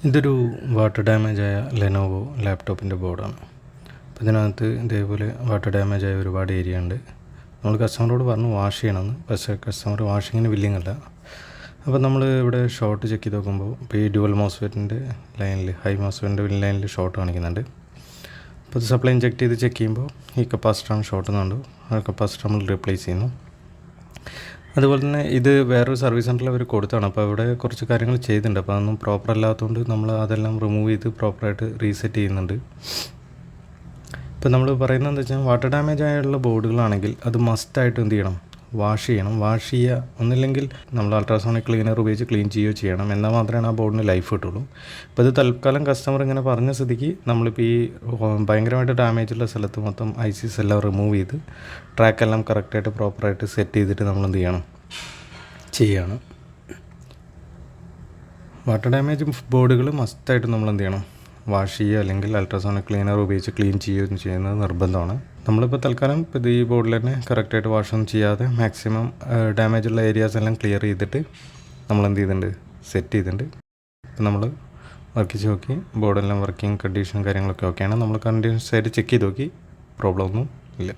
ഇതൊരു water ഡാമേജായ Lenovo ലാപ്ടോപ്പിൻ്റെ ബോർഡാണ്. അപ്പോൾ ഇതിനകത്ത് ഇതേപോലെ വാട്ടർ ഡാമേജായ ഒരുപാട് ഏരിയ ഉണ്ട്. നമ്മൾ കസ്റ്റമറോട് പറഞ്ഞു വാഷ് ചെയ്യണമെന്ന്, പക്ഷേ കസ്റ്റമർ വാഷിങ്ങിന് വില്ലിങ് അല്ല. അപ്പോൾ നമ്മൾ ഇവിടെ ഷോർട്ട് ചെക്ക് ചെയ്ത് നോക്കുമ്പോൾ ഇപ്പോൾ ഈ ഡ്യുവൽ മോസ്ഫെറ്റിൻ്റെ ലൈനിൽ ഹൈ മോസ്ഫെറ്റിൻ്റെ ലൈനിൽ ഷോർട്ട് കാണിക്കുന്നുണ്ട്. അപ്പോൾ ഇത് സപ്ലൈ ഇഞ്ചെക്ട് ചെയ്ത് ചെക്ക് ചെയ്യുമ്പോൾ ഈ കപ്പാസിറ്ററാണ് ഷോർട്ട് എന്നുണ്ട്. ആ കപ്പാസിറ്റർ നമ്മൾ റീപ്ലേസ് ചെയ്യുന്നു. അതുപോലെ തന്നെ ഇത് വേറൊരു സർവീസ് സെൻറ്ററിൽ അവർ കൊടുത്താണ്. അപ്പോൾ അവിടെ കുറച്ച് കാര്യങ്ങൾ ചെയ്തിട്ടുണ്ട്. അപ്പോൾ അതൊന്നും പ്രോപ്പർ അല്ലാത്തതുകൊണ്ട് നമ്മൾ അതെല്ലാം റിമൂവ് ചെയ്ത് പ്രോപ്പറായിട്ട് റീസെറ്റ് ചെയ്യുന്നുണ്ട്. ഇപ്പോൾ നമ്മൾ പറയുന്നത് എന്താ വെച്ചാൽ വാട്ടർ ഡാമേജ് ആയുള്ള ബോർഡുകളാണെങ്കിൽ അത് മസ്റ്റായിട്ട് എന്ത് ചെയ്യണം, വാഷ് ചെയ്യണം. വാഷ് ചെയ്യുക, ഒന്നില്ലെങ്കിൽ നമ്മൾ അൾട്രാസോണിക് ക്ലീനർ ഉപയോഗിച്ച് ക്ലീൻ ചെയ്യുകയോ ചെയ്യണം. എന്നാൽ മാത്രമേ ആ ബോർഡിന് ലൈഫ് കിട്ടുള്ളൂ. ഇപ്പോൾ ഇത് തൽക്കാലം കസ്റ്റമർ ഇങ്ങനെ പറഞ്ഞ സ്ഥിതിക്ക് നമ്മളിപ്പോൾ ഈ ഭയങ്കരമായിട്ട് ഡാമേജുള്ള സ്ഥലത്ത് മൊത്തം ICs എല്ലാം റിമൂവ് ചെയ്ത് ട്രാക്കെല്ലാം കറക്റ്റായിട്ട് പ്രോപ്പറായിട്ട് സെറ്റ് ചെയ്തിട്ട് നമ്മൾ എന്ത് ചെയ്യണം, ചെയ്യാണ്. വാട്ടർ ഡാമേജ് ബോർഡുകൾ മസ്റ്റായിട്ട് നമ്മൾ എന്ത് ചെയ്യണം, വാഷ് ചെയ്യുക അല്ലെങ്കിൽ അൾട്രാസോണിക് ക്ലീനർ ഉപയോഗിച്ച് ക്ലീൻ ചെയ്യുകയും ചെയ്യുന്നത് നിർബന്ധമാണ്. നമ്മളിപ്പോൾ തൽക്കാലം ഇപ്പോൾ ഈ ബോർഡിൽ തന്നെ കറക്റ്റായിട്ട് വാഷൊന്നും ചെയ്യാതെ മാക്സിമം ഡാമേജുള്ള ഏരിയാസ് എല്ലാം ക്ലിയർ ചെയ്തിട്ട് നമ്മൾ എന്ത് ചെയ്തിട്ടുണ്ട്, സെറ്റ് ചെയ്തിട്ടുണ്ട്. ഇപ്പോൾ നമ്മൾ വർക്ക് ചെയ്ത് നോക്കി, ബോർഡെല്ലാം വർക്കിംഗ് കണ്ടീഷൻ കാര്യങ്ങളൊക്കെ ഓക്കെയാണ്. നമ്മൾ കണ്ടിന്യൂസ് ആയിട്ട് ചെക്ക് ചെയ്ത് നോക്കി, പ്രോബ്ലം ഒന്നും ഇല്ല.